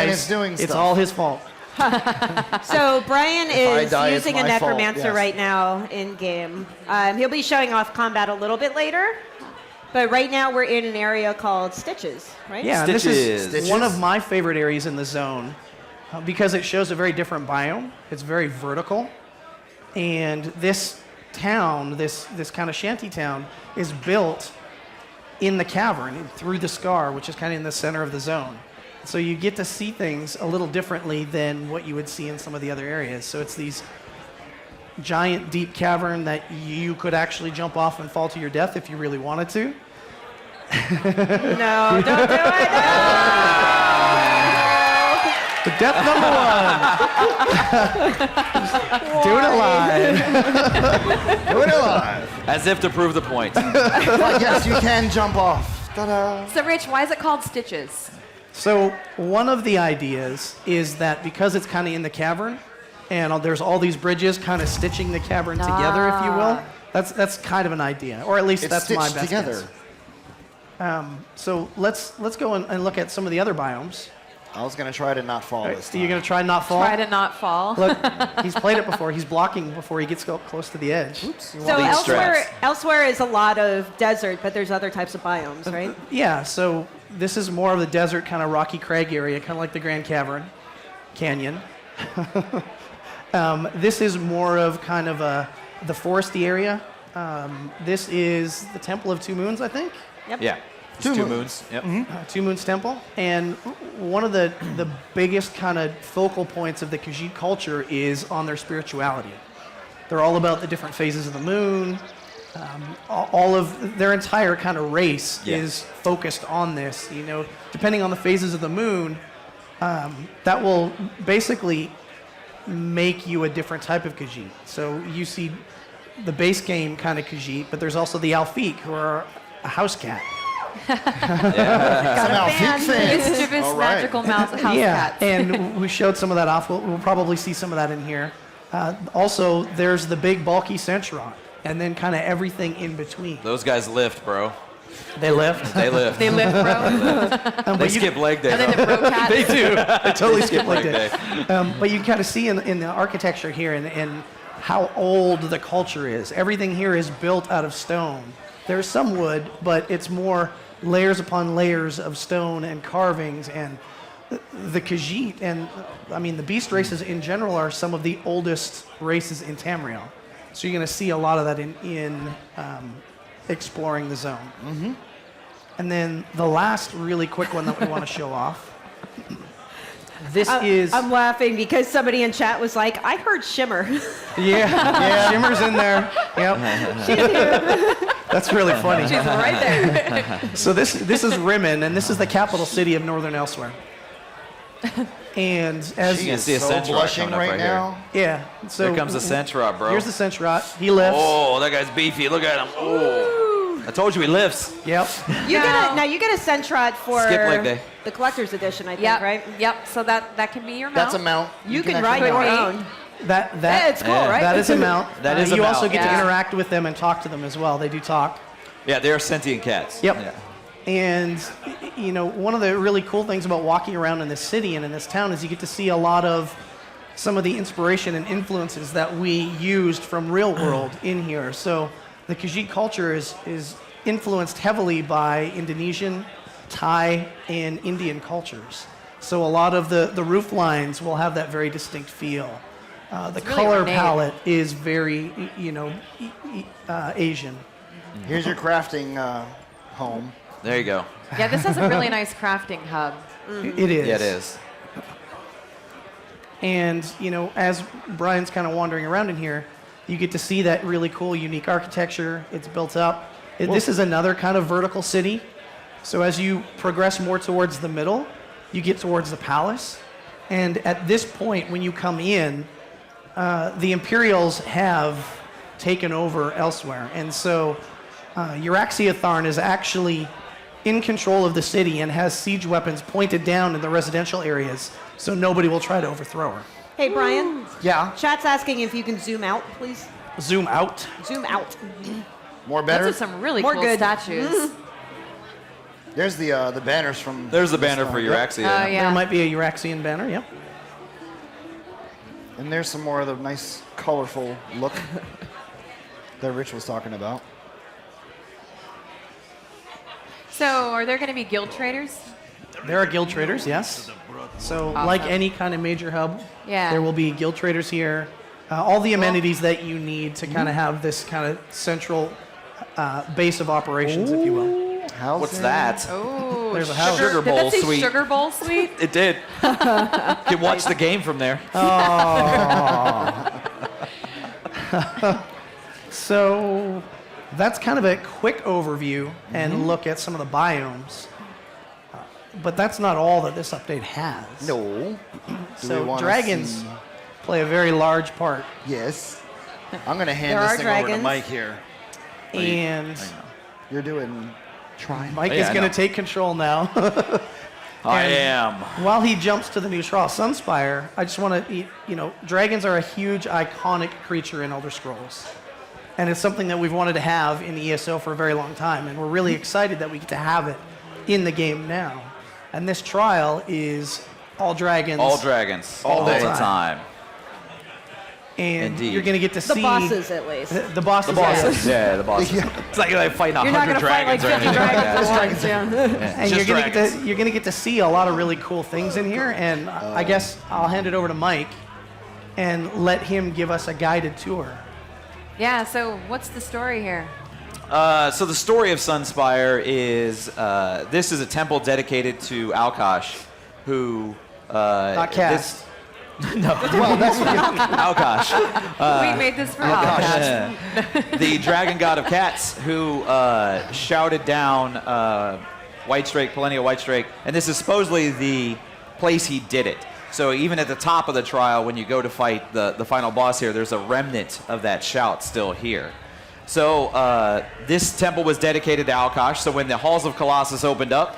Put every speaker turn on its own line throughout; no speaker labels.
Brian
dies,
is doing
it's
stuff.
all his fault.
So Brian is
die, it's
using a
my fault,
necromancer
yes.
right now in game. He'll be showing off combat a little bit later, but right now we're in an area called Stitches, right?
Yeah, and this is
Stitches.
one of my favorite areas in the zone because it shows a very different biome. It's very vertical, and this town, this kind of shanty town, is built in the cavern through the scar, which is kind of in the center of the zone. So you get to see things a little differently than what you would see in some of the other areas. So it's these giant deep cavern that you could actually jump off and fall to your death if you really wanted to.
No, don't do it. No!
The death number one. Do it alive.
Do it alive.
As if to prove the point.
But yes, you can jump off. Ta-da.
So, Rich, why is it called Stitches?
So one of the ideas is that because it's kind of in the cavern, and there's all these bridges kind of stitching the cavern together, if you will. That's kind of an idea, or at least
It's
that's my
stitched
best
together.
guess. So let's go and look at some of the other biomes.
I was going to try to not fall this time.
You're gonna try not fall.
Try to not fall.
Look, he's played it before. He's blocking before he gets close to the edge.
Oops.
So
Lead straps.
Elsweyr is a lot of desert, but there's other types of biomes, right?
Yeah. So this is more of the desert kind of rocky crag area, kind of like the Grand Cavern Canyon. This is more of kind of the foresty area. This is the Temple of Two Moons, I think.
Yeah. It's two moons. Yep.
Two Moons Temple. And one of the biggest kind of focal points of the Khajiit culture is on their spirituality. They're all about the different phases of the moon. All of their entire kind of race is focused on this. You know, depending on the phases of the moon, that will basically make you a different type of Khajiit. So you see the base game kind of Khajiit, but there's also the Alfiq, who are a house cat.
Some Alfiq fans.
Mischievous,
All right.
magical mouse house
Yeah,
cats.
and we showed some of that off. We'll probably see some of that in here. Also, there's the big bulky Centuron, and then kind of everything in between.
Those guys lift, bro.
They lift.
They lift.
They live, bro.
They skip leg day.
And then the bro cat.
They do. They totally skip like
leg
that.
day.
But you kind of see in the architecture here and how old the culture is. Everything here is built out of stone. There's some wood, but it's more layers upon layers of stone and carvings. And the Khajiit and, I mean, the beast races in general are some of the oldest races in Tamriel. So you're going to see a lot of that in exploring the zone. Mm-hmm. And then the last really quick one that we want to show off. This is...
I'm laughing because somebody in chat was like, I heard Shimmer.
Yeah, Shimmer's in there. Yep. That's really funny.
She's right there.
So this is Rimmon, and this is the capital city of northern Elsweyr. And as
She
can
is
see a
so
Centuron
blushing
coming up
right
right here.
now.
yeah, so
Here comes the Centuron, bro.
Here's the Centuron. He lifts.
Oh, that guy's beefy. Look at him. Oh. I told you he lifts.
Yep.
You get a Centrot for
Skip leg day.
the collector's edition, I think,
Yep.
right?
Yep. So that can be your mount.
That's a mount.
You can
actually
ride your
mount it.
own.
That
Yeah, it's cool,
Yeah.
right?
that is a mount.
That is a
You also
mount.
get to
Yeah.
interact with them and talk to them as well. They do talk.
Yeah, they're sentient cats.
Yep.
Yeah.
And, you know, one of the really cool things about walking around in this city and in this town is you get to see a lot of some of the inspiration and influences that we used from real world in here. So the Khajiit culture is influenced heavily by Indonesian, Thai, and Indian cultures. So a lot of the roof lines will have that very distinct feel. The
really
color
ornate.
palette is very, Asian.
Here's your crafting home.
There you go.
Yeah, this has a really nice crafting hub.
It is.
Yeah, it is.
And, you know, as Brian's kind of wandering around in here, you get to see that really cool, unique architecture. It's built up. This is another kind of vertical city. So as you progress more towards the middle, you get towards the palace. And at this point, when you come in, the Imperials have taken over Elsweyr. And so Euraxiatharn is actually in control of the city and has siege weapons pointed down in the residential areas, so nobody will try to overthrow her.
Hey, Brian.
Yeah.
Chat's asking if you can zoom out, please.
Zoom out.
Zoom out.
More
Those
better.
are some really
More
cool
good.
statues.
There's the banners from.
There's the
this
banner for
one.
Euraxia.
Oh, yeah.
There might be a Euraxian banner, yep.
And there's some more of the nice, colorful look that Rich was talking about.
So, are there going to be guild traders?
There are guild traders, yes. So, like any kind of major hub,
Yeah.
there will be guild traders here. All the amenities that you need to kind of have this kind of central base of operations, if you will.
What's that?
Oh,
There's a house.
Sugar
Did
bowl
that say
suite.
Sugar Bowl Suite?
It did. You can watch the game from there.
So that's kind of a quick overview and look at some of the biomes. But that's not all that this update has.
No. Do we
So
wanna
dragons
see-
play a very large part.
Yes. I'm gonna hand
There
this
are
thing over to
dragons.
Mike here.
And
You're doing. Try.
Mike
Yeah,
is
I
going
know.
to take control now.
I
And
am.
While he jumps to the new trial, Sunspire, I just want to, dragons are a huge iconic creature in Elder Scrolls. And it's something that we've wanted to have in ESO for a very long time. And we're really excited that we get to have it in the game now. And this trial is all dragons.
All dragons.
All
All
the
the
time.
time.
And
Indeed.
you're going to get to
The
see.
bosses, at least.
The bosses.
The bosses.
yeah.
Yeah, the bosses. It's like they're fighting
You're not
100
going to fight like
dragons
50
or anything like
dragons
that.
at once, yeah.
And
Just dragons.
you're gonna get to see a lot of really cool things in here, and I guess I'll hand it over to Mike and let him give us a guided tour.
Yeah, so what's the story here?
So the story of Sunspire is this is a temple dedicated to Alkosh, who
Not cast.
Alkosh,
we made this for Alkosh.
the dragon god of cats, who shouted down Whitestrake, Perennial Whitestrake, and this is supposedly the place he did it. So even at the top of the trial, when you go to fight the final boss here, there's a remnant of that shout still here. So this temple was dedicated to Alkosh. So when the Halls of Colossus opened up,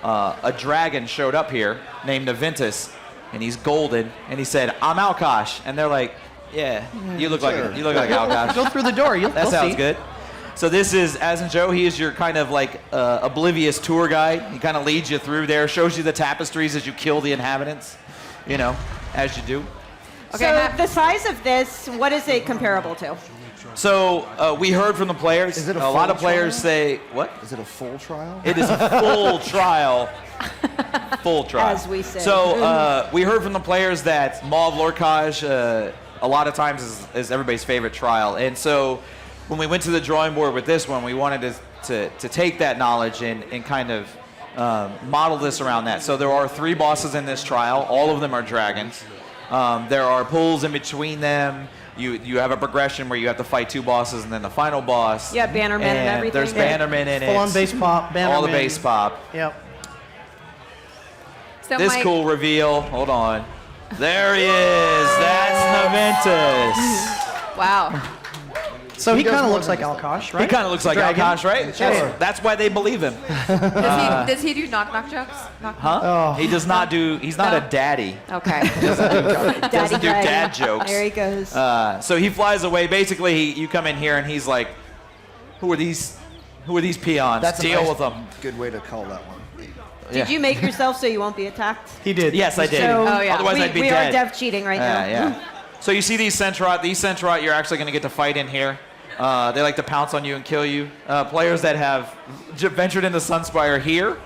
a dragon showed up here named Naventus, and he's golden, and he said, "I'm Alkosh," and they're like, "Yeah, you look like Alkosh."
Go through the door. You'll
That
you'll
sounds
see.
good. So this is As and Joe. He is your kind of like oblivious tour guide. He kind of leads you through there, shows you the tapestries as you kill the inhabitants, as you do.
Okay,
So the size of this, what is it comparable to?
So we heard from the players.
Is it a
lot
full
of players
trial?
say, what?
Is it a full trial?
It is a full trial. Full trial.
As we say.
So we heard from the players that Maw of Lorcage a lot of times is everybody's favorite trial. And so when we went to the drawing board with this one, we wanted to take that knowledge and kind of model this around that. So there are 3 bosses in this trial. All of them are dragons. There are pulls in between them. You have a progression where you have to fight 2 bosses and then the final boss.
Yeah, Bannerman and everything.
There's Bannerman in it.
Full on base pop. Bannerman.
All the base pop.
Yep.
So
This
Mike,
cool reveal. Hold on. There he is. That's Naventus.
Wow.
So he
does
kind of
more
looks
than
like Alkosh, right?
He kind of looks like
Dragon.
Alkosh, right?
Sure.
That's why they believe him.
Does he do knock jokes?
Huh? He does not do. He's not a daddy.
Okay.
Daddy
Doesn't do
dragon.
dad jokes.
There he goes.
So he flies away. Basically, you come in here and he's like, "Who are these? Who are these peons?
That's a
Deal
nice,
with them."
Good way to call that one.
Did you make yourself so you won't be attacked?
He did.
Yes, I did.
So
Oh, yeah.
Otherwise,
we,
I'd be
we
dead.
are dev cheating right now.
Yeah. So you see these Centrot. These Centrot, you're actually going to get to fight in here. They like to pounce on you and kill you. Players that have ventured into Sunspire here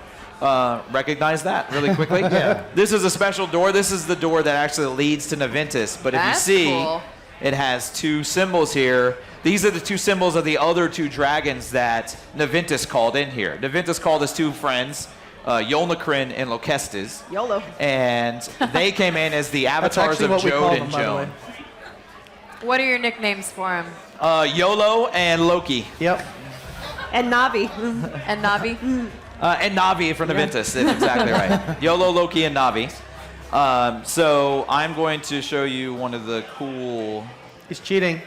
recognize that really quickly. Yeah. This is a special door. This is the door that actually leads to Naventus. But if
That's
you see,
cool.
it has 2 symbols here. These are the 2 symbols of the other 2 dragons that Naventus called in here. Naventus called his 2 friends, Yolnacrin and Locestes.
YOLO.
And they came in as the
That's
avatars
actually
of
what we call
Jode
them,
and
by the way.
Joan.
What are your nicknames for him?
YOLO and Loki.
Yep.
And Navi.
And Navi?
And Navi from Naventus. That's exactly right. YOLO, Loki, and Navi. So I'm going to show you one of the cool...
He's cheating.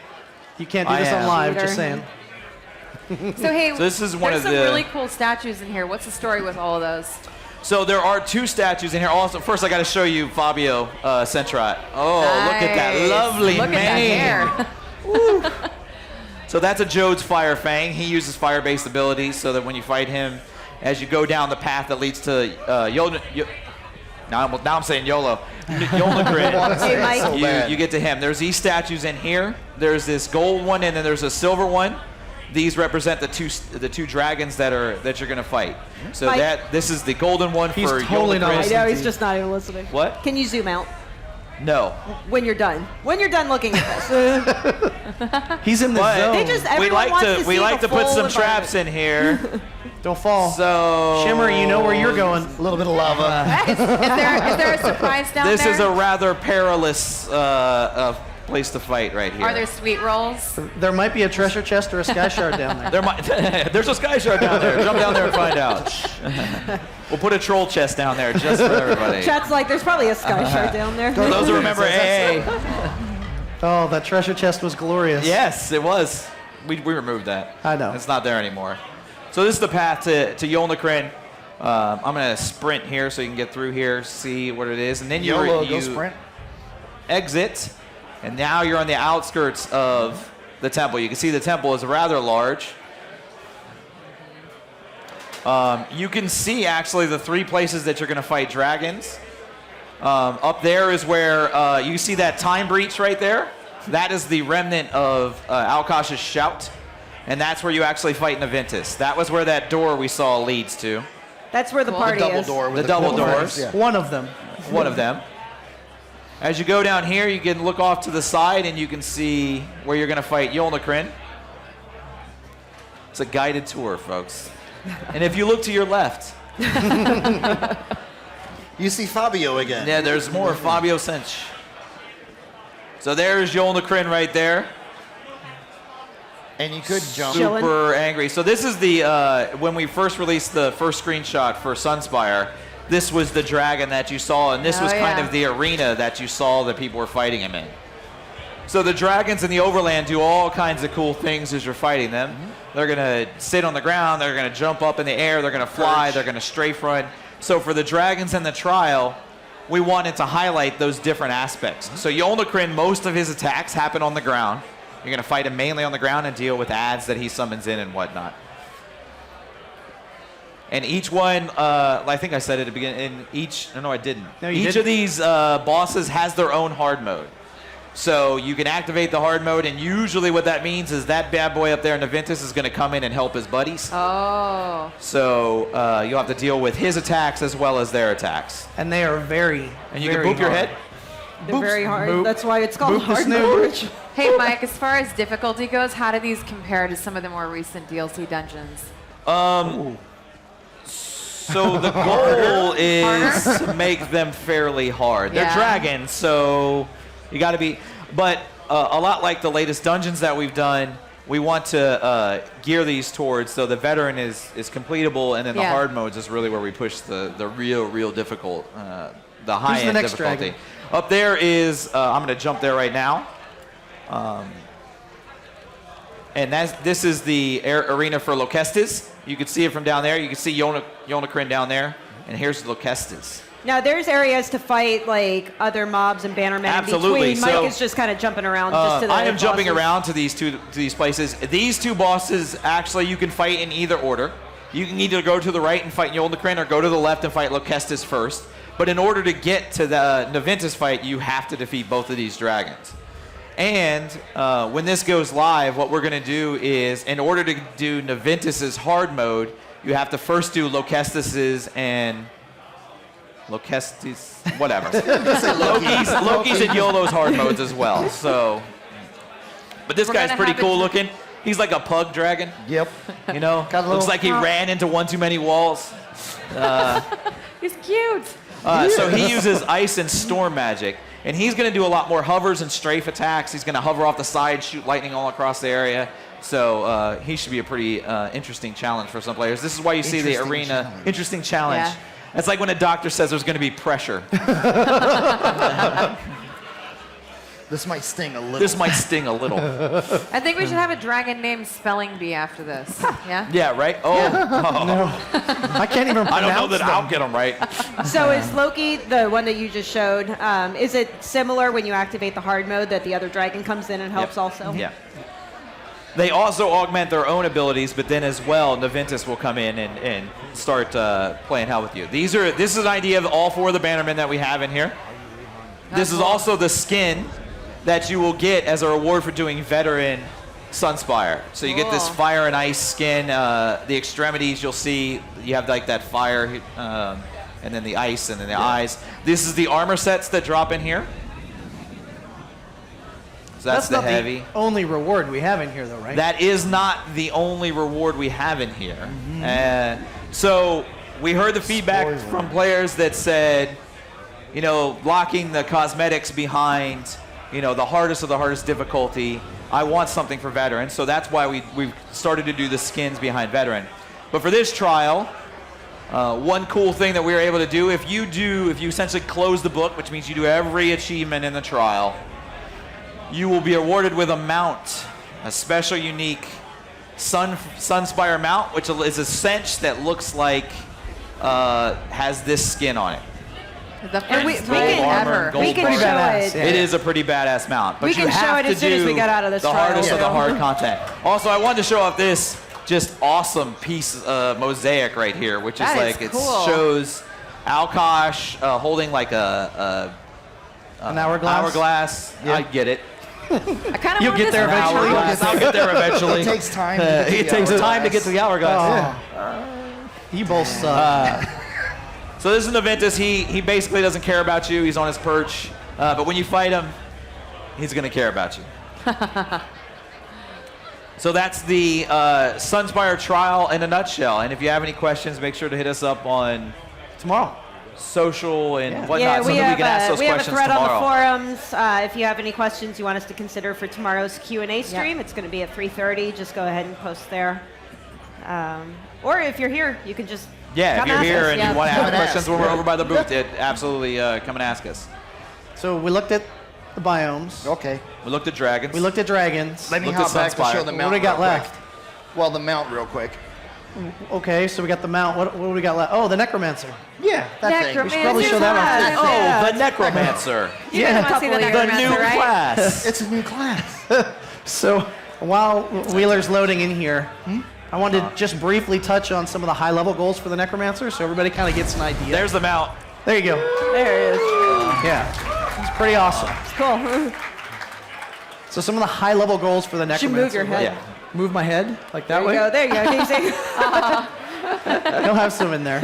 You can't do
I
this on
am.
live,
Cheater.
just saying.
So hey,
So this is one
there's
of
some
the-
really cool statues in here. What's the story with all of those?
So there are 2 statues in here. Also, first I got to show you Fabio Centrat. Oh, look at that
Nice.
lovely
Look
mane.
at that hair.
So that's a Jode's Fire Fang. He uses fire-based abilities so that when you fight him, as you go down the path that leads to now I'm saying YOLO. Yolnagrin.
Hey, Mike.
You get to him. There's these statues in here. There's this gold one, and then there's a silver one. These represent the two dragons that you're going to fight. So
Mike.
this is the golden one
He's
for
totally not
Yolnagrin.
I know, he's just not even listening.
What?
Can you zoom out
No.
when you're done? When you're done looking at this.
He's in the
But
zone.
They just everyone wants to see
we like
the
to put
full
some
environment.
traps in here.
Don't fall.
So
Shimmer, you know where you're going.
A little bit of lava.
Is there a surprise down
this
there?
is a rather perilous place to fight right here.
Are there sweet rolls?
There might be a treasure chest or a sky shard down there.
There's a sky shard down there. Jump down there and find out. We'll put a troll chest down there just for everybody.
Chat's like, there's probably a sky shard down there.
For those who remember AA.
Oh, that treasure chest was glorious.
Yes, it was. We removed that.
I know.
It's not there anymore. So this is the path to Yolnagrin. I'm going to sprint here so you can get through here, see what it is. And then
YOLO,
you
go sprint.
exit, and now you're on the outskirts of the temple. You can see the temple is rather large. You can see, actually, the 3 places that you're going to fight dragons. Up there is where you see that time breach right there. That is the remnant of Alkosh's shout. And that's where you actually fight Naventus. That was where that door we saw leads to.
That's where the
Cool.
party
Double
is.
door with
The double
cool
doors.
knives, yeah.
One of them.
One of them. As you go down here, you can look off to the side and you can see where you're going to fight Yolnagrin. It's a guided tour, folks. And if you look to your left,
You see Fabio again.
yeah, there's more Fabio Sench. So there's Yolnagrin right there.
And you could jump.
Chilling.
Super angry. So this is the, when we first released the first screenshot for Sunspire, this was the dragon that you saw, and this
Oh,
was kind
yeah.
of the arena that you saw that people were fighting him in. So the dragons in the Overland do all kinds of cool things as you're fighting them. They're going to sit on the ground, they're going to jump up in the air, they're going to fly, they're going to strafe run. So for the dragons in the trial, we wanted to highlight those different aspects. So Yolnagrin, most of his attacks happen on the ground. You're going to fight him mainly on the ground and deal with ads that he summons in and whatnot. And each one, I think I said it at the beginning, no, I didn't.
No, you
each
didn't.
of these bosses has their own hard mode. So you can activate the hard mode, and usually what that means is that bad boy up there in Naventus is going to come in and help his buddies.
Oh.
So you'll have to deal with his attacks as well as their attacks.
And they are very,
And you can
very
boop your
hard.
head.
They're
Boops.
very hard.
Boop.
That's why it's called
Boop the
hard
snooze.
mode.
Hey, Mike, as far as difficulty goes, how do these compare to some of the more recent DLC dungeons?
So the goal is to make them fairly hard. They're
Yeah.
dragons, so you got to be. But a lot like the latest dungeons that we've done, we want to gear these towards so the veteran is completable, and then the
Yeah.
hard modes is really where we push the real difficult, the high
Who's the
end
next
difficulty.
dragon?
Up there is I'm going to jump there right now. And this is the arena for Locestis. You can see it from down there. You can see Yolnagrin down there. And here's Locestis.
Now there's areas to fight like other mobs and bannermen
Absolutely.
in between.
So,
Mike is just kind of jumping around just to the
I am jumping
bosses.
around to these places. These 2 bosses, actually, you can fight in either order. You can either go to the right and fight Yolnagrin or go to the left and fight Locestis first. But in order to get to the Naventus fight, you have to defeat both of these dragons. And when this goes live, what we're going to do is, in order to do Naventus's hard mode, you have to first do Locestis's and Locestis, whatever. Loki's and YOLO's hard modes as well. So, but this
We're
guy's
gonna
pretty
have
cool
it-
looking. He's like a pug dragon.
Yep.
You know,
Got a
looks
little-
like he ran into one too many walls.
He's cute.
So he uses ice and storm magic, and he's going to do a lot more hovers and strafe attacks. He's going to hover off the side, shoot lightning all across the area. So he should be a pretty interesting challenge for some players. This is why you see the
Interesting
arena.
challenge.
Interesting challenge.
Yeah.
It's like when a doctor says there's going to be pressure.
This might sting a little.
This might sting a little.
I think we should have a dragon named Spelling Bee after this. Yeah?
Yeah, right? Oh,
I can't even pronounce
I don't know that
them.
I'll get them right.
So is Loki, the one that you just showed, is it similar when you activate the hard mode that the other dragon comes in and helps
Yep.
also?
Yeah. They also augment their own abilities, but then as well, Naventus will come in and start playing hell with you. This is an idea of all 4 of the bannermen that we have in here. This is also the skin that you will get as a reward for doing veteran Sunspire. So you get this fire and ice skin. The extremities you'll see, you have like that fire, and then the ice, and then the eyes. This is the armor sets that drop in here. So that's the
not
heavy.
the only reward we have in here, though, right?
That is not the only reward we have in here. So we heard the feedback from players that said, you know, locking the cosmetics behind, you know, the hardest of the hardest difficulty. I want something for veteran, so that's why we've started to do the skins behind veteran. But for this trial, one cool thing that we were able to do, if you essentially close the book, which means you do every achievement in the trial, you will be awarded with a mount, a special, unique Sunspire mount, which is a cinch that looks like has this skin on it.
The
And we
first
can-
time
armor,
ever.
gold
We can
bar.
show
badass,
it.
yeah.
It is a pretty badass mount. But
We
you
can show
have
it
to
as soon as we
do
get out of this
the
trial,
hardest of the
too.
hard content. Also, I wanted to show off this just awesome piece mosaic right here, which
That
is
is
like it
cool.
shows Alkosh holding like
An hourglass?
Hourglass.
Yeah.
I get it.
I kind of
You'll get there eventually.
Hourglass. I'll get there eventually.
It takes time. To get to
It
the
takes time to
hourglass.
get to the hourglass.
You both suck.
So this is Naventus. He basically doesn't care about you. He's on his perch. But when you fight him, he's going to care about you. So that's the Sunspire trial in a nutshell. And if you have any questions, make sure to hit us up on
Tomorrow.
social and whatnot,
Yeah,
so
we
that
have,
we can ask those
we have a
questions
thread
tomorrow.
on the forums. If you have any questions you want us to consider for tomorrow's Q&A stream, it's going to be at 3:30. Just go ahead and post there. Or if you're here, you can just
Yeah, if
come
you're
ask
here
us.
and
Yeah.
you want to
Come
have
and
questions
ask.
when we're over by the booth, absolutely come and ask us.
So we looked at the biomes.
Okay.
We looked at dragons.
We looked at dragons.
Let me
Looked at
hop back to
Sunspire.
show the
What
mount.
do we got
real
left?
quick. Well, the mount real quick.
Okay, so we got the mount. What do we got left? Oh, the necromancer.
Yeah, that thing.
Necromancer.
We should probably show that
Yeah.
one.
Yeah.
Oh, the necromancer.
You guys want to see the
The
necromancer,
new
right?
class.
It's a new class.
So while Wheeler's loading in here, I wanted to just briefly touch on some of the high-level goals for the necromancer, so everybody kind of gets an idea.
There's the mount.
There you go.
There it is.
Yeah, it's pretty awesome.
Cool.
So some of the high-level goals for the
You should
necromancer.
move your head.
Yeah.
Move my head like that
There
way.
you go. There you go. Can you see?
He'll have some in there.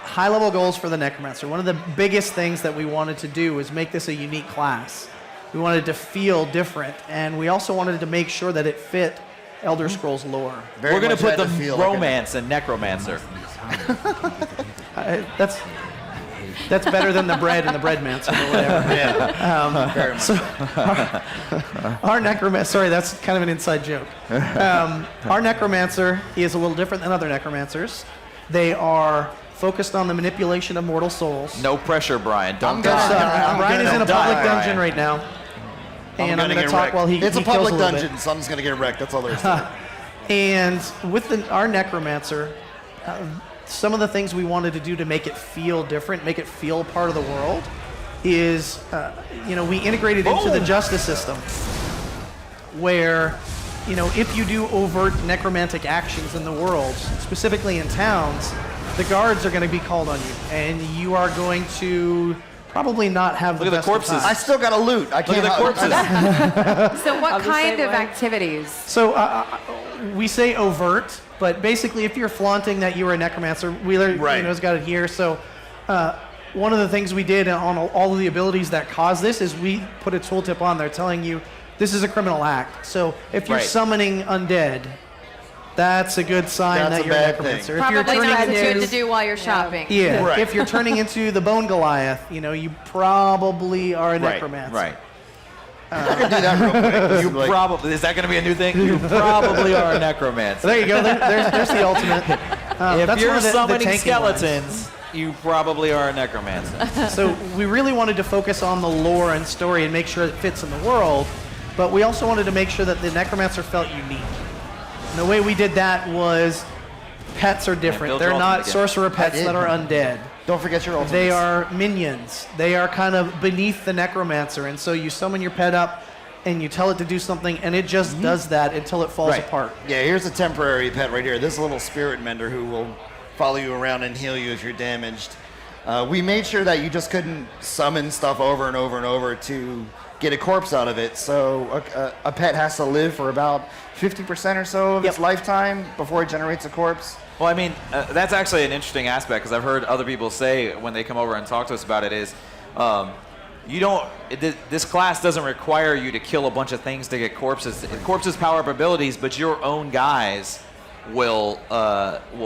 High-level goals for the necromancer. One of the biggest things that we wanted to do was make this a unique class. We wanted to feel different, and we also wanted to make sure that it fit Elder Scrolls lore.
Very
We're going
much
to put
had
the
feel like
romance and necromancer.
That's better than the bread and the breadmancer or whatever.
Very much.
Our necromancer, sorry, that's kind of an inside joke. Our necromancer is a little different than other necromancers. They are focused on the manipulation of mortal souls.
No pressure, Brian. Don't
I'm
die.
gonna-
Brian is in a
die,
public
Brian.
dungeon right now. And I'm going to
get
talk
wrecked.
while he
It's
he
a
kills
public
little bit.
dungeon. Something's gonna get wrecked. That's all there is to it.
And with our necromancer, some of the things we wanted to do to make it feel different, make it feel part of the world, is we integrated into the justice system, where if you do overt necromantic actions in the world, specifically in towns, the guards are going to be called on you, and you are going to probably not have
Look at the
best of
corpses.
times.
I still got to loot. I
Look
can't.
at the corpses.
So what
I'm the
kind
same
of
way.
activities?
So we say overt, but basically, if you're flaunting that you were a necromancer, Wheeler
Right.
has got it here. So one of the things we did on all of the abilities that cause this is we put a tooltip on there telling you this is a criminal act. So if you're
Right.
summoning undead, that's a good sign
That's
that
a
you're a
bad
necromancer.
thing.
If you're
Probably
turning
not
into-
good to do while you're shopping.
yeah,
Right.
if you're turning into the Bone Goliath, you probably are a
Right,
necromancer.
right.
I can do that real quick.
You
Like,
probably, is that going to be a new thing? You probably are a necromancer.
There you go. There's the ultimate.
If
that's
you're
one of the
summoning
tanking lines.
skeletons, you probably are a necromancer.
So we really wanted to focus on the lore and story and make sure it fits in the world, but we also wanted to make sure that the necromancer felt unique. And the way we did that was pets are different.
build
They're
your
not
ultimate
sorcerer pets
did.
that are undead.
Don't forget your ultimate.
They are minions. They are kind of beneath the necromancer, and so you summon your pet up, and you tell it to do something, and it just does that until it falls
Right.
apart.
Yeah, here's a temporary pet right here. This little spirit mender who will follow you around and heal you if you're damaged. We made sure that you just couldn't summon stuff over and over and over to get a corpse out of it. So a pet has to live for about 50% or so of its lifetime before it generates a corpse.
Well, I mean, that's actually an interesting aspect because I've heard other people say when they come over and talk to us about it is, you don't. This class doesn't require you to kill a bunch of things to get corpses. Corpses power up abilities, but your own guys will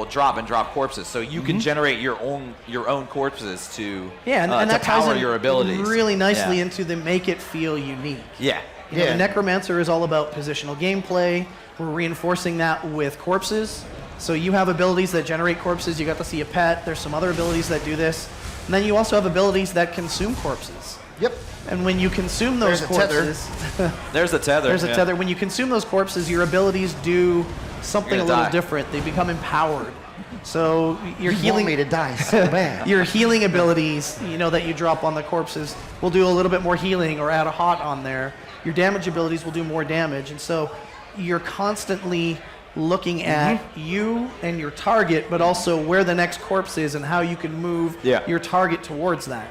drop corpses. So you can generate your own corpses to
And
to
that ties
power
in
your abilities
really nicely into the make it feel unique.
Yeah.
You know, the necromancer is all about positional gameplay. We're reinforcing that with corpses. So you have abilities that generate corpses. You got to see a pet. There's some other abilities that do this. And then you also have abilities that consume corpses.
Yep.
And when you consume those
There's a tether.
corpses,
There's a tether.
there's a tether. When you consume those corpses, your abilities do something a
You're
little
gonna die.
different. They become empowered. So your
You
healing
want me to die so bad.
your healing abilities, that you drop on the corpses, will do a little bit more healing, or add a hot on there. Your damage abilities will do more damage, and so you're constantly looking at you and your target, but also where the next corpse is and how you can move your target towards that.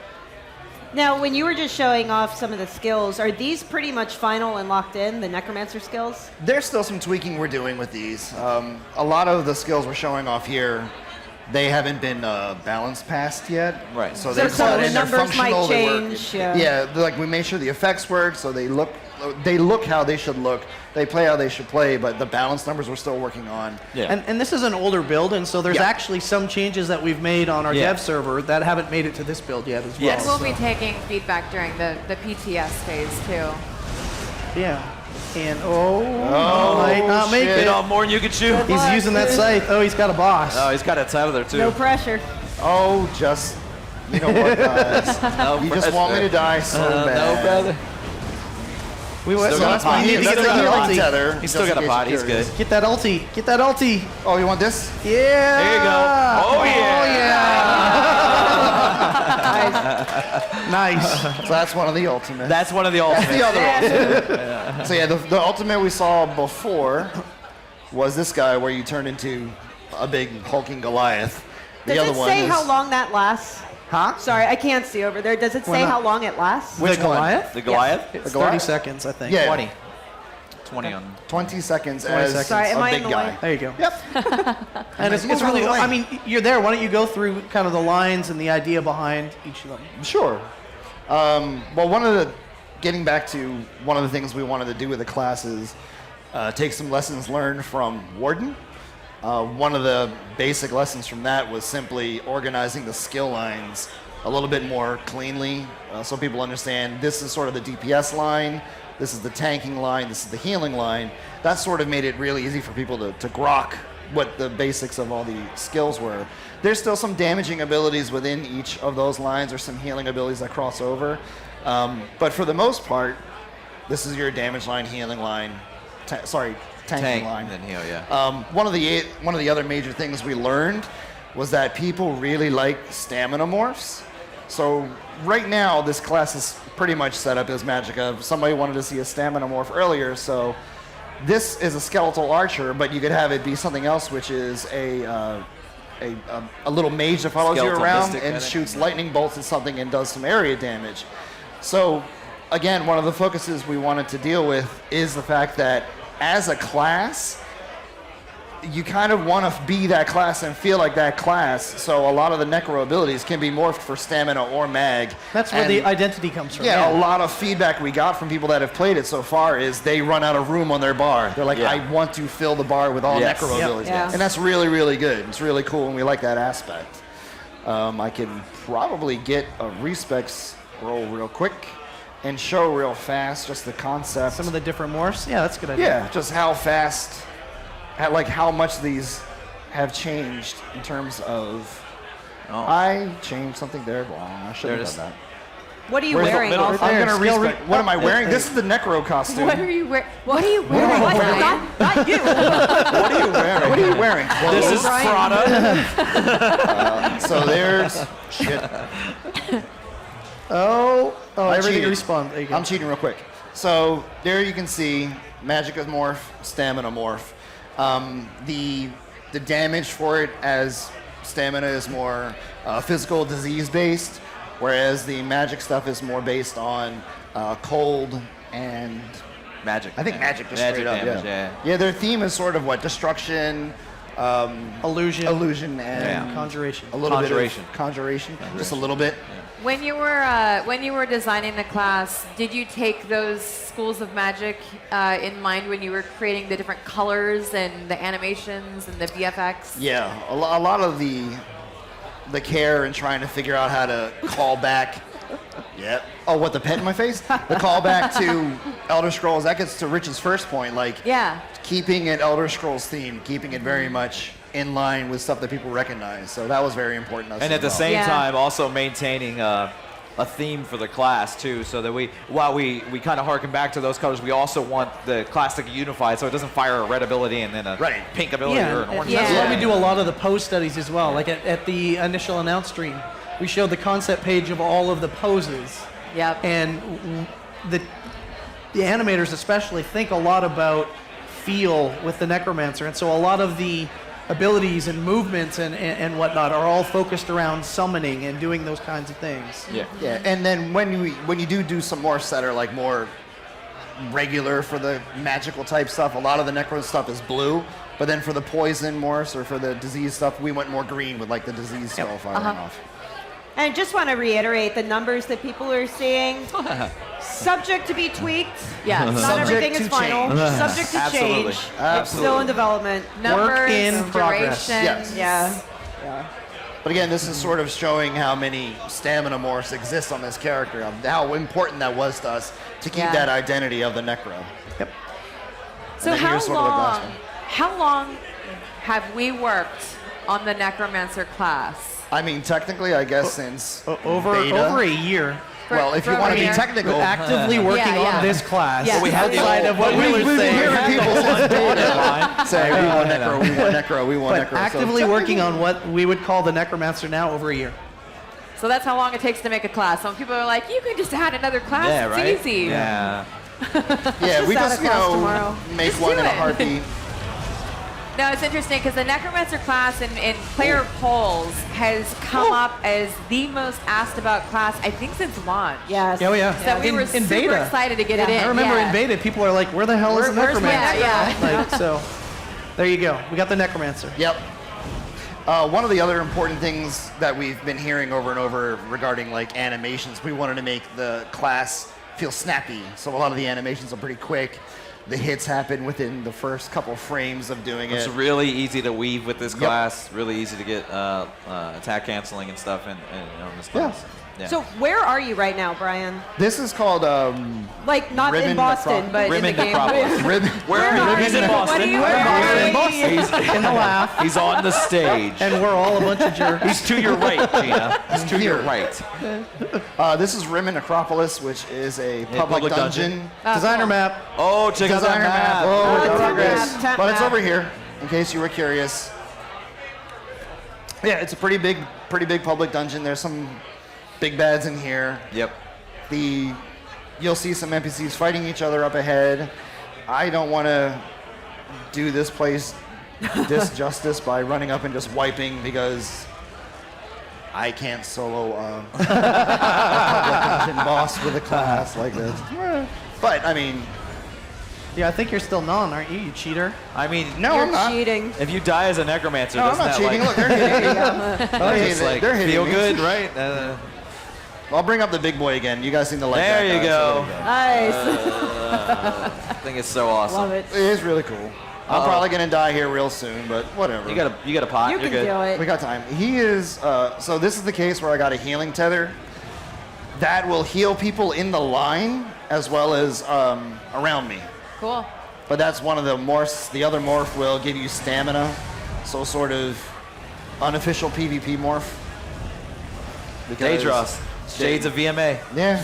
Now, when you were just showing off some of the skills, are these pretty much final and locked in, the necromancer skills?
There's still some tweaking we're doing with these. A lot of the skills we're showing off here, they haven't been balanced past yet.
Right.
So
So
they're
some of the
and they're
numbers might
functional, they work.
change, yeah.
Yeah, like we made sure the effects work, so they look how they should look. They play how they should play, but the balance numbers we're still working on.
Yeah.
And this is an older build, and so there's
Yeah.
actually some changes that we've made on our dev server that haven't made it to this build yet as well.
Yes.
We'll be taking feedback during the PTS phase too.
Yeah. And might not make
shit.
it.
More than you can chew.
He's using that scythe. Oh, he's got a boss.
Oh, he's got a tether too.
No pressure.
Oh, just you know what, guys?
No
You just want me to die so bad.
No, brother.
We went,
Still
so
got
that's
a
why
pot.
you need to
He's
get
still
the
got a
ulti.
tether,
He's
just
still
in
got a
case
pot.
you're
He's
curious.
good.
Get that ulti. Get that ulti.
Oh, you want this?
Yeah.
There you go. Oh,
yeah. Nice.
So that's one of the ultimates.
That's one of the
That's
ultimates.
the other ultimate. So yeah, the ultimate we saw before was this guy where you turn into a big hulking Goliath. The
Does
other
it
one
say
is
how long that lasts?
Huh?
Sorry, I can't see over there. Does it say
not?
how long it lasts?
Which
the
one?
Goliath?
The Goliath?
It's
The Goliath?
30 seconds, I think.
Yeah.
20. 20 on.
20 seconds
20
as
seconds.
Sorry, am
a
I
big
in the
guy.
way?
There you go.
Yep.
And it's
Move out
really,
of the way.
I mean, you're there. Why don't you go through kind of the lines and the idea behind each of them?
Sure. Getting back to one of the things we wanted to do with the class is take some lessons learned from Warden. One of the basic lessons from that was simply organizing the skill lines a little bit more cleanly, so people understand this is sort of the DPS line, this is the tanking line, this is the healing line. That sort of made it really easy for people to grok what the basics of all the skills were. There's still some damaging abilities within each of those lines, or some healing abilities that cross over. But for the most part, this is your damage line, healing line, tanking line.
Then heal, yeah.
One of the other major things we learned was that people really like stamina morphs. So right now, this class is pretty much set up as Magicka. Somebody wanted to see a stamina morph earlier, so this is a skeletal archer, but you could have it be something else, which is a little mage that follows you
Skeletal
around
mystic,
and
I think.
shoots lightning bolts at something and does some area damage. So again, one of the focuses we wanted to deal with is the fact that as a class, you kind of want to be that class and feel like that class. So a lot of the necro abilities can be morphed for stamina or mag.
That's where
And
the identity comes from.
yeah, a lot of feedback we got from people that have played it so far is they run out of room on their bar. They're like,
Yeah.
I want to fill the bar with all
Yes.
necro
Yep.
abilities.
Yeah.
And that's really, really good. It's really cool, and we like that aspect. I can probably get a respecs roll real quick and show real fast just the concept.
Some of the different morphs. Yeah, that's a good idea.
Yeah, just how fast, how much these have changed in terms of.
Oh.
I changed something there wrong. I should
There
have
it is.
done that.
What are you
Where's the
wearing?
middle?
Also?
I'm gonna
Skill
respect. What am I wearing? This is the necro costume.
What are you wearing? What are you wearing?
What?
Brian?
Not you.
What are you wearing? What are you wearing?
This is
Brian.
Prada.
So there's shit.
Oh,
I
everything
cheated.
respawned. There you go.
I'm cheating real quick. So there you can see Magicka morph, Stamina morph. The damage for it as Stamina is more physical disease based, whereas the magic stuff is more based on cold and
Magic.
I think magic just
Magic
straight up.
damage,
Yeah.
yeah.
Yeah, their theme is sort of what destruction,
Illusion.
and
Yeah.
Conjuration.
a little
Conjuration.
bit of conjuration, just a little bit.
When you were designing the class, did you take those schools of magic in mind when you were creating the different colors and the animations and the VFX?
Yeah, a lot of the care in trying to figure out how to call back. Yep. Oh, what, the pet in my face? The callback to Elder Scrolls. That gets to Rich's first point. Like,
Yeah.
keeping it Elder Scrolls themed, keeping it very much in line with stuff that people recognize. So that was very important. to us
And
as
at the
well.
same
Yeah.
time, also maintaining a theme for the class too, so that while we kind of harken back to those colors, we also want the class to get unified, so it doesn't fire a red ability and then a
Right.
pink ability or an orange.
Yeah.
That's
ability.
why we do a lot of the pose studies as well. Like at the initial announce stream, we showed the concept page of all of the poses.
Yep.
And the animators especially think a lot about feel with the necromancer, and so a lot of the abilities and movements and whatnot are all focused around summoning and doing those kinds of things.
Yeah.
Yeah, and then when you do some morphs that are like more regular for the magical type stuff, a lot of the necro stuff is blue. But then for the poison morphs or for the disease stuff, we went more green with like the disease spell firing off.
And just want to reiterate the numbers that people are seeing. Subject to be tweaked.
Yes.
Not
Subject
everything is
to
final.
change.
Subject to
Absolutely.
change.
Absolutely.
Still in development.
Numbers,
in progress.
duration.
Yes.
Yeah.
But again, this is sort of showing how many stamina morphs exist on this character, how important that was to us to keep
Yeah.
that identity of the necro.
Yep.
So
then
how
here's sort of the glass
long?
one.
How long have we worked on the necromancer class?
I mean, technically, I guess since
Over
beta.
a year.
Well, if you
for
want
over
to
a
be
year.
technical,
We're actively working
yeah.
on this class.
Yeah.
We had the
outside
old-
of what Wheeler's
we've been
saying.
hearing people since beta
Deadline.
say we want necro, we want necro, we want
But
necro.
actively working on what we would call the necromancer now over a year.
So that's how long it takes to make a class. Some people are like, you can just add another class.
Yeah,
It's
right?
easy.
Yeah.
Yeah, we
Just
just
add a class tomorrow.
make
Just
one
do
in a
it.
heartbeat.
No, it's interesting because the necromancer class in player polls has come up as the most asked about class, I think, since launch.
Yes.
Oh yeah.
So we were
in
super
beta.
excited to get it in.
I remember
yeah.
in beta, people are like, "Where the hell is the
Where's my
necromancer?"
Yeah,
Like, so, there you go. We got the necromancer.
Yep. One of the other important things that we've been hearing over and over regarding like animations, we wanted to make the class feel snappy. So a lot of the animations are pretty quick. The hits happen within the first couple frames of doing
It's
it.
really easy to weave with this
Yep.
class. Really easy to get attack canceling and stuff in this class. Yeah.
So where are you right now, Brian?
This is called
Like not
Ribbon
in Boston,
Necro-
but in the
Ribbon
game.
Necropolis.
Ribbon.
Where are you? He's in
What
Boston.
are you
We're in
wearing?
Boston. In the laugh,
He's on the stage.
and we're all a bunch of jerks.
He's to your right, Gina. He's to your right.
This is Ribbon Necropolis, which is a public,
public dungeon.
dungeon.
Designer map.
Oh, check out that
Designer
map.
Oh,
Oh,
we're
tap
progress.
map, tap
But it's
map.
over here, in case you were curious. Yeah, it's a pretty big public dungeon. There's some big bads in here.
Yep.
You'll see some NPCs fighting each other up ahead. I don't want to do this place disjustice by running up and just wiping because I can't solo a public dungeon boss with a class like this. But I mean,
Yeah, I think you're still non, aren't you? You cheater.
I mean,
no,
You're
I'm not.
cheating.
if you die as a necromancer,
No, I'm
doesn't
not
that
cheating.
like,
Look, they're hitting me. Okay,
it's like
they're hitting
feel
me.
good, right?
I'll bring up the big boy again. You guys seem to like
There
that
you
guy, so
go.
Nice.
I think it's so awesome.
Love it.
It is really cool. I'm probably gonna die here real soon, but whatever.
You got a pot.
You
You're
can
good.
do it.
We got time. He is. So this is the case where I got a healing tether that will heal people in the line as well as around me.
Cool.
But that's one of the morphs. The other morph will give you stamina, so sort of unofficial PvP morph. Because-
Daedros. Shades of VMA.
Yeah.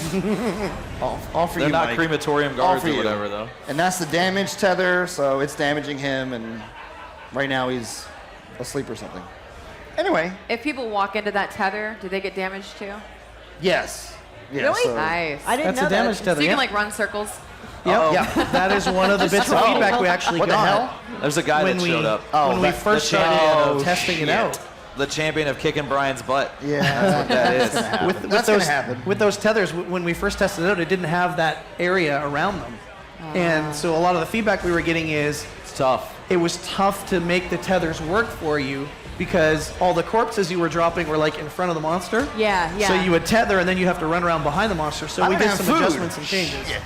all for
They're
you,
not
Mike.
crematorium
All
guards
for
or
you.
whatever, though.
And that's the damage tether, so it's damaging him, and right now he's asleep or something. Anyway,
If people walk into that tether, do they get damaged too?
yes. Yeah,
Really?
so-
Nice.
I didn't
That's
know
a damage
that.
tether.
So you
yeah.
can like run circles.
Uh-oh.
Yep. That is one of the bits of feedback we actually
What the
got
hell?
There's a guy
when
that
we
showed up.
when we first started testing it out.
The champion of kicking Brian's butt.
Yeah,
That's what that is.
that's gonna happen.
With those tethers, when we first tested it out, it didn't have that area around them. And so a lot of the feedback we were getting is
It's tough.
it was tough to make the tethers work for you because all the corpses you were dropping were like in front of the monster.
Yeah, yeah.
So you would tether and then you have to run around behind the monster. So
I
we
don't
did
have
some
food.
adjustments and changes.
Shit.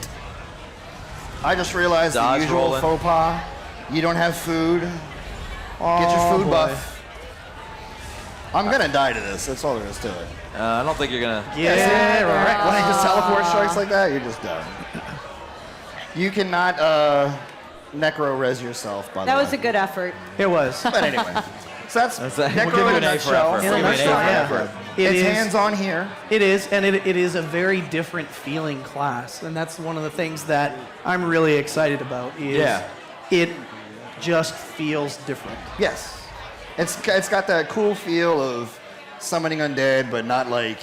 I just realized
Dodge
the usual
rolling.
faux pas. You don't have food. Get
Oh,
your food
boy.
buff. I'm gonna die to this. That's all there is to it.
I don't think you're gonna.
Yeah, right.
When I just teleport strikes like that, you're just done. You cannot necro res yourself, by the
That
way.
was a good effort.
It was.
But anyway, so that's
We'll give
necro
you
in a
an A for
nutshell.
effort.
In a
We'll give you an A
nutshell,
for
yeah.
effort.
It
It's
is-
hands-on here.
It is, and it is a very different feeling class, and that's one of the things that I'm really excited about. Is
Yeah.
it just feels different.
Yes. It's got that cool feel of summoning undead, but not like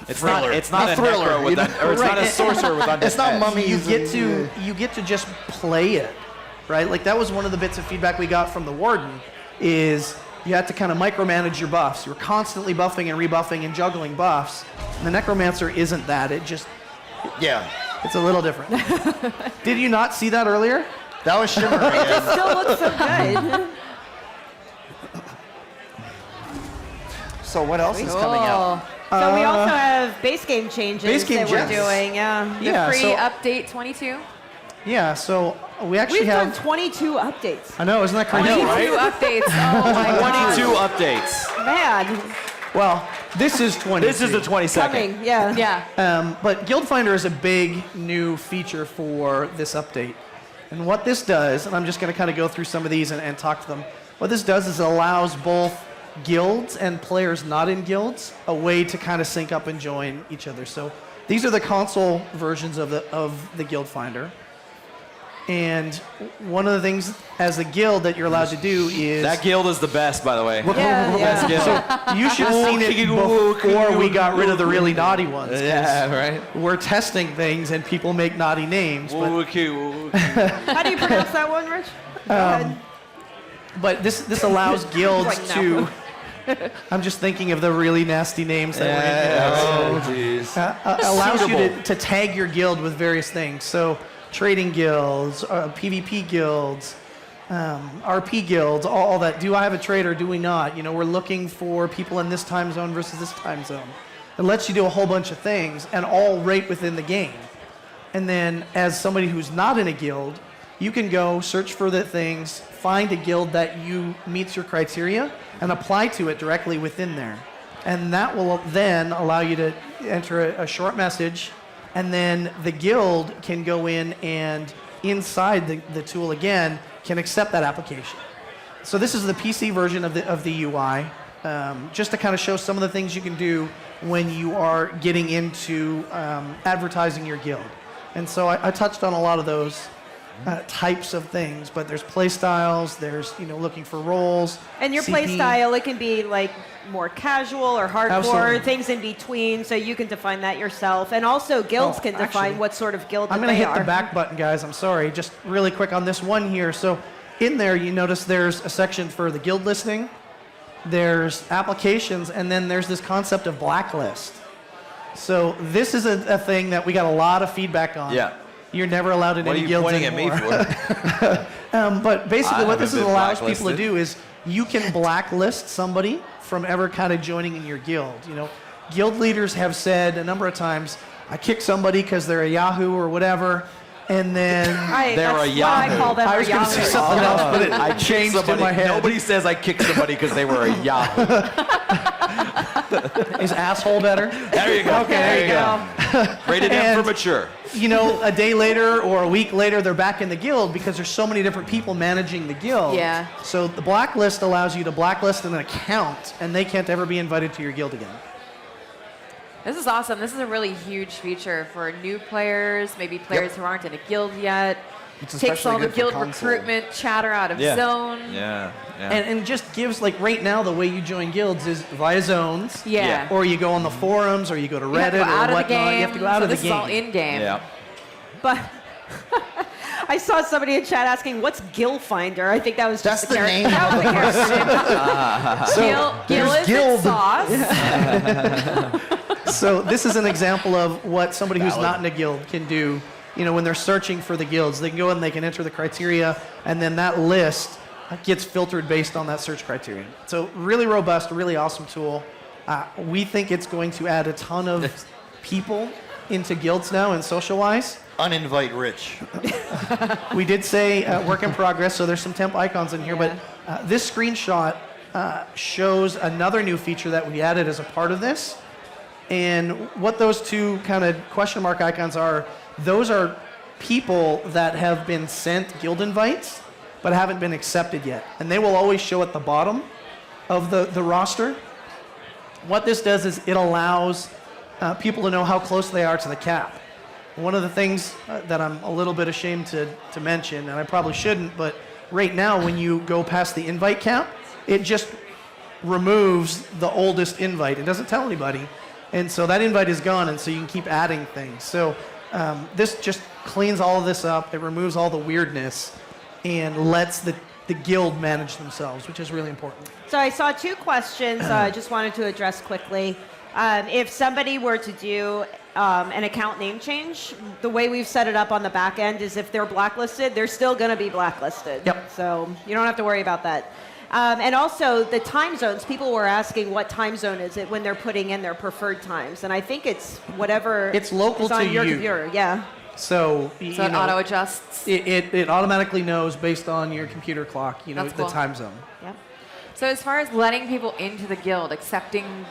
It's not.
Thriller.
It's not
Not
a
thriller,
necro with
you
un-
know?
or it's not a
Right.
sorcerer with undead
it's not
pets.
mummies.
You get to just play it, right? Like that was one of the bits of feedback we got from the warden. Is you had to kind of micromanage your buffs. You were constantly buffing and rebuffing and juggling buffs. And the necromancer isn't that.
Yeah.
It's a little different. Did you not see that earlier?
That was shimmering. and
Still looks so good.
so what else is coming out?
So we also have base game changes
Base game
that we're
changes.
doing. Yeah.
Yeah.
Free
So
update 22.
yeah. So we actually
We've done
have.
22 updates.
I know, isn't that crazy?
22 updates. Oh my god.
22 updates.
Man,
Well, this is 20.
This is the 22nd.
coming. Yeah.
Yeah.
But Guild Finder is a big new feature for this update. And what this does, and I'm just going to kind of go through some of these and talk to them. What this does is it allows both guilds and players not in guilds a way to kind of sync up and join each other. So these are the console versions of the Guild Finder. And one of the things as a guild that you're allowed to do is
That guild is the best, by the way.
Yeah,
Best
yeah.
guild.
you should have seen it before we got rid of the really naughty ones. 'cause
Yeah, right.
We're testing things and people make naughty names, but
How do you pronounce that one, Rich? Go ahead.
But this allows guilds
Like,
to. I'm just thinking of the really nasty names that
Oh, jeez.
allows you
Suitable.
to tag your guild with various things. So trading guilds, PvP guilds, RP guilds, all that. Do I have a trader? Do we not? You know, we're looking for people in this time zone versus this time zone. It lets you do a whole bunch of things, and all right within the game. And then, as somebody who's not in a guild, you can go search for the things, find a guild that you meets your criteria, and apply to it directly within there. And that will then allow you to enter a short message, and then the guild can go in and inside the tool again can accept that application. So this is the PC version of the UI, just to kind of show some of the things you can do when you are getting into advertising your guild. And so I touched on a lot of those types of things, but there's play styles, there's looking for roles.
And your
CP.
play style, it can be like more casual or hardcore,
Absolutely.
things in between, so you can define that yourself. And also guilds can define
actually,
what sort of guild
I'm
that
going to
they
hit
are.
the back button, guys. I'm sorry. Just really quick on this one here. So in there, you notice there's a section for the guild listing, there's applications, and then there's this concept of blacklist. So this is a thing that we got a lot of feedback on.
Yeah.
You're never allowed in
What are
any
you
guilds
pointing
anymore.
at me for?
But basically,
I
what this
haven't been
allows people to
blacklisted.
do is you can blacklist somebody from ever kind of joining in your guild. Guild leaders have said a number of times, I kick somebody because they're a Yahoo or whatever, and then
They're
that's
a
what I
Yahoo.
call them.
I was
a
going to say
Yahoo.
something else, but it
I kicked
changed in
somebody.
my head.
Nobody says I kicked somebody because they were a Yahoo.
Is asshole better?
There you go.
Okay, there you go.
Rated M
And-
for mature.
A day later or a week later, they're back in the guild because there's so many different people managing the guild.
Yeah.
So the blacklist allows you to blacklist an account, and they can't ever be invited to your guild again.
This is awesome. This is a really huge feature for new players, maybe players who aren't in a guild yet.
It's
Takes
especially
all the
good for
guild
console.
recruitment chatter out of
Yeah.
zone.
Yeah.
And just gives, like right now, the way you join guilds is via zones.
Yeah.
Or you go on the forums, or you go to
You have
Reddit
to go out
or
of the
whatnot.
game.
You have to go out
so
of the
this
game.
is all in game.
Yeah.
But I saw somebody in chat asking, "What's Gill Finder?" I think that was just
That's the name.
That was the character.
Gil is
Guild.
in sauce.
So this is an example of what somebody who's not in a guild can do. You know, when they're searching for the guilds, they can go and they can enter the criteria, and then that list gets filtered based on that search criterion. So really robust, really awesome tool. We think it's going to add a ton of people into guilds now and social-wise.
Uninvite Rich.
We did say work in progress, so there's some temp icons in here, but this screenshot shows another new feature that we added as a part of this. And what those two kind of question mark icons are, those are people that have been sent guild invites but haven't been accepted yet. And they will always show at the bottom of the roster. What this does is it allows people to know how close they are to the cap. One of the things that I'm a little bit ashamed to mention, and I probably shouldn't, but right now when you go past the invite cap, it just removes the oldest invite. It doesn't tell anybody. And so that invite is gone, and so you can keep adding things. So this just cleans all of this up. It removes all the weirdness and lets the guild manage themselves, which is really important.
So I saw two questions I just wanted to address quickly. If somebody were to do an account name change, the way we've set it up on the back end is if they're blacklisted, they're still going to be blacklisted.
Yep.
So you don't have to worry about that. And also the time zones, people were asking what time zone is it when they're putting in their preferred times. And I think it's whatever
It's local
is on
to
your
you.
computer. Yeah.
So
So it auto adjusts.
It automatically knows based on your computer clock,
That's
the
cool.
time zone.
Yep.
So as far as letting people into the guild, accepting